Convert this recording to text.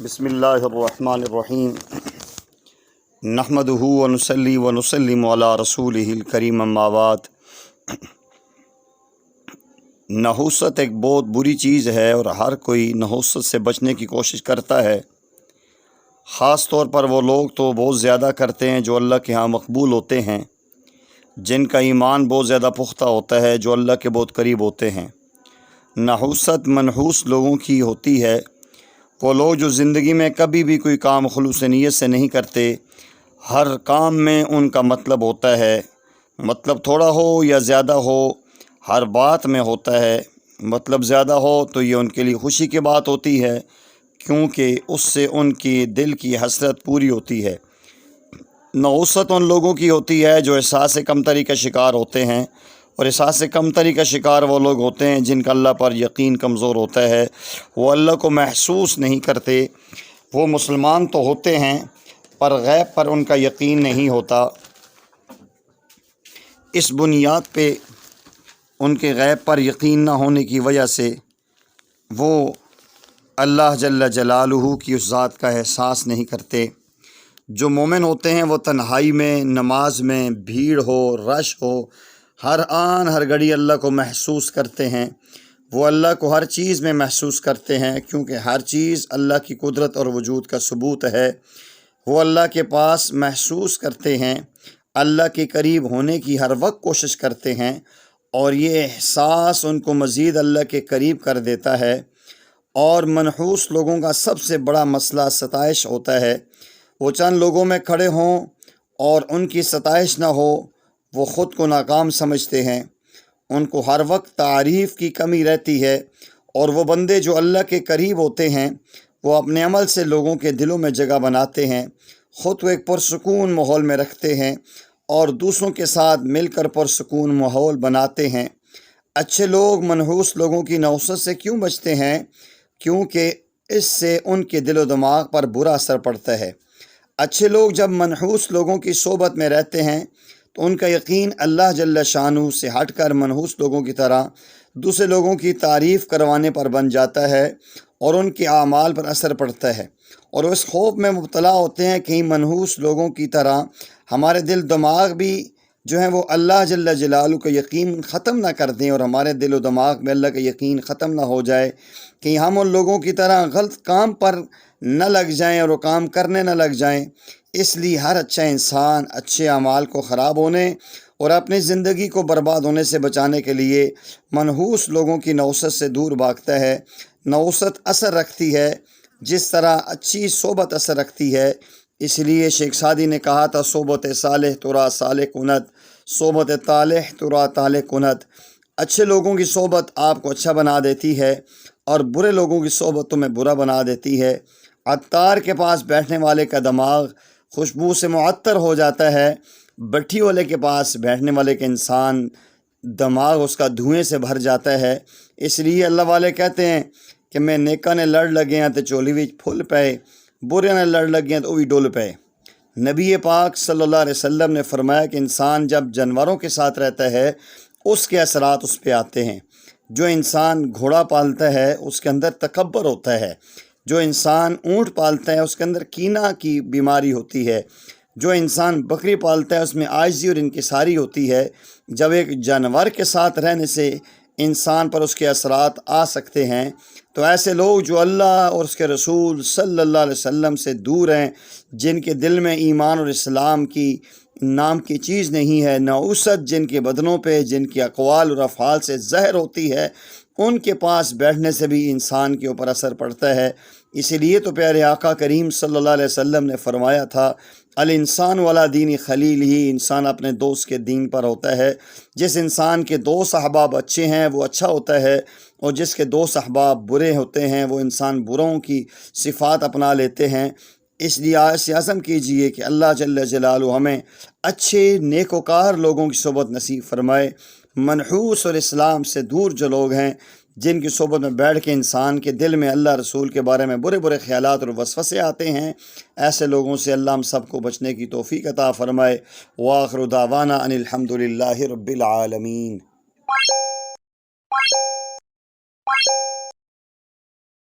بسم اللہ الرحمن الرحیم نحمدہ ونصلی ونسلم علی رسولہ الکریم اما بعد۔ نحوست ایک بہت بری چیز ہے اور ہر کوئی نحوست سے بچنے کی کوشش کرتا ہے۔ خاص طور پر وہ لوگ تو بہت زیادہ کرتے ہیں جو اللہ کے ہاں مقبول ہوتے ہیں، جن کا ایمان بہت زیادہ پختہ ہوتا ہے، جو اللہ کے بہت قریب ہوتے ہیں۔ نحوست منحوس لوگوں کی ہوتی ہے، وہ لوگ جو زندگی میں کبھی بھی کوئی کام خلوص نیت سے نہیں کرتے۔ ہر کام میں ان کا مطلب ہوتا ہے، مطلب تھوڑا ہو یا زیادہ ہو، ہر بات میں ہوتا ہے۔ مطلب زیادہ ہو تو یہ ان کے لیے خوشی کی بات ہوتی ہے، کیونکہ اس سے ان کی دل کی حسرت پوری ہوتی ہے۔ نحوست ان لوگوں کی ہوتی ہے جو احساس کمتری کا شکار ہوتے ہیں، اور احساس کمتری کا شکار وہ لوگ ہوتے ہیں جن کا اللہ پر یقین کمزور ہوتا ہے، وہ اللہ کو محسوس نہیں کرتے۔ وہ مسلمان تو ہوتے ہیں پر غیب پر ان کا یقین نہیں ہوتا۔ اس بنیاد پہ ان کے غیب پر یقین نہ ہونے کی وجہ سے وہ اللہ جل جلالہ کی اس ذات کا احساس نہیں کرتے۔ جو مومن ہوتے ہیں وہ تنہائی میں، نماز میں، بھیڑ ہو، رش ہو، ہر آن ہر گھڑی اللہ کو محسوس کرتے ہیں۔ وہ اللہ کو ہر چیز میں محسوس کرتے ہیں، کیونکہ ہر چیز اللہ کی قدرت اور وجود کا ثبوت ہے۔ وہ اللہ کے پاس محسوس کرتے ہیں، اللہ کے قریب ہونے کی ہر وقت کوشش کرتے ہیں، اور یہ احساس ان کو مزید اللہ کے قریب کر دیتا ہے۔ اور منحوس لوگوں کا سب سے بڑا مسئلہ ستائش ہوتا ہے۔ وہ چند لوگوں میں کھڑے ہوں اور ان کی ستائش نہ ہو، وہ خود کو ناکام سمجھتے ہیں۔ ان کو ہر وقت تعریف کی کمی رہتی ہے، اور وہ بندے جو اللہ کے قریب ہوتے ہیں وہ اپنے عمل سے لوگوں کے دلوں میں جگہ بناتے ہیں، خود کو ایک پرسکون ماحول میں رکھتے ہیں اور دوسروں کے ساتھ مل کر پرسکون ماحول بناتے ہیں۔ اچھے لوگ منحوس لوگوں کی نحوست سے کیوں بچتے ہیں؟ کیونکہ اس سے ان کے دل و دماغ پر برا اثر پڑتا ہے۔ اچھے لوگ جب منحوس لوگوں کی صحبت میں رہتے ہیں تو ان کا یقین اللہ جل شانہ سے ہٹ کر منحوس لوگوں کی طرح دوسرے لوگوں کی تعریف کروانے پر بن جاتا ہے، اور ان کے اعمال پر اثر پڑتا ہے، اور وہ اس خوف میں مبتلا ہوتے ہیں کہ منحوس لوگوں کی طرح ہمارے دل دماغ بھی جو ہیں وہ اللہ جل جلالہ کا یقین ختم نہ کر دیں، اور ہمارے دل و دماغ میں اللہ کا یقین ختم نہ ہو جائے، کہ ہم ان لوگوں کی طرح غلط کام پر نہ لگ جائیں اور وہ کام کرنے نہ لگ جائیں۔ اس لیے ہر اچھا انسان اچھے اعمال کو خراب ہونے اور اپنی زندگی کو برباد ہونے سے بچانے کے لیے منحوس لوگوں کی نحوست سے دور بھاگتا ہے۔ نحوست اثر رکھتی ہے جس طرح اچھی صحبت اثر رکھتی ہے۔ اس لیے شیخ سعدی نے کہا تھا، صحبت صالح ترا صالح کنت، صحبت طالح ترا طالح کنت۔ اچھے لوگوں کی صحبت آپ کو اچھا بنا دیتی ہے، اور برے لوگوں کی صحبت تمہیں برا بنا دیتی ہے۔ عطار کے پاس بیٹھنے والے کا دماغ خوشبو سے معطر ہو جاتا ہے، بٹھی والے کے پاس بیٹھنے والے کا انسان دماغ اس کا دھوئیں سے بھر جاتا ہے۔ اس لیے اللہ والے کہتے ہیں کہ میں نیکا نے لڑ لگے ہیں تو چولی وچ پھل پے، برے نے لڑ لگے ہیں تو وہ بھی ڈول پے۔ نبی پاک صلی اللہ علیہ وسلم نے فرمایا کہ انسان جب جانوروں کے ساتھ رہتا ہے اس کے اثرات اس پہ آتے ہیں۔ جو انسان گھوڑا پالتا ہے اس کے اندر تکبر ہوتا ہے، جو انسان اونٹ پالتا ہے اس کے اندر کینہ کی بیماری ہوتی ہے، جو انسان بکری پالتا ہے اس میں عاجزی اور انکساری ہوتی ہے۔ جب ایک جانور کے ساتھ رہنے سے انسان پر اس کے اثرات آ سکتے ہیں، تو ایسے لوگ جو اللہ اور اس کے رسول صلی اللہ علیہ وسلم سے دور ہیں، جن کے دل میں ایمان اور اسلام کی نام کی چیز نہیں ہے، نحوست جن کے بدنوں پہ، جن کی اقوال اور افعال سے زہر ہوتی ہے، ان کے پاس بیٹھنے سے بھی انسان کے اوپر اثر پڑتا ہے۔ اسی لیے تو پیارے آقا کریم صلی اللہ علیہ وسلم نے فرمایا تھا، الانسان والا دین خلیل ہی، انسان اپنے دوست کے دین پر ہوتا ہے۔ جس انسان کے دوست احباب اچھے ہیں وہ اچھا ہوتا ہے، اور جس کے دوست احباب برے ہوتے ہیں وہ انسان بروں کی صفات اپنا لیتے ہیں۔ اس لیے آج عزم کیجئے کہ اللہ جل جلالہ ہمیں اچھے نیکوکار لوگوں کی صحبت نصیب فرمائے۔ منحوس اور اسلام سے دور جو لوگ ہیں، جن کی صحبت میں بیٹھ کے انسان کے دل میں اللہ رسول کے بارے میں برے برے خیالات اور وسوسے آتے ہیں، ایسے لوگوں سے اللہ ہم سب کو بچنے کی توفیق عطا فرمائے۔ وآخر دعوانا ان الحمد للہ رب العالمین۔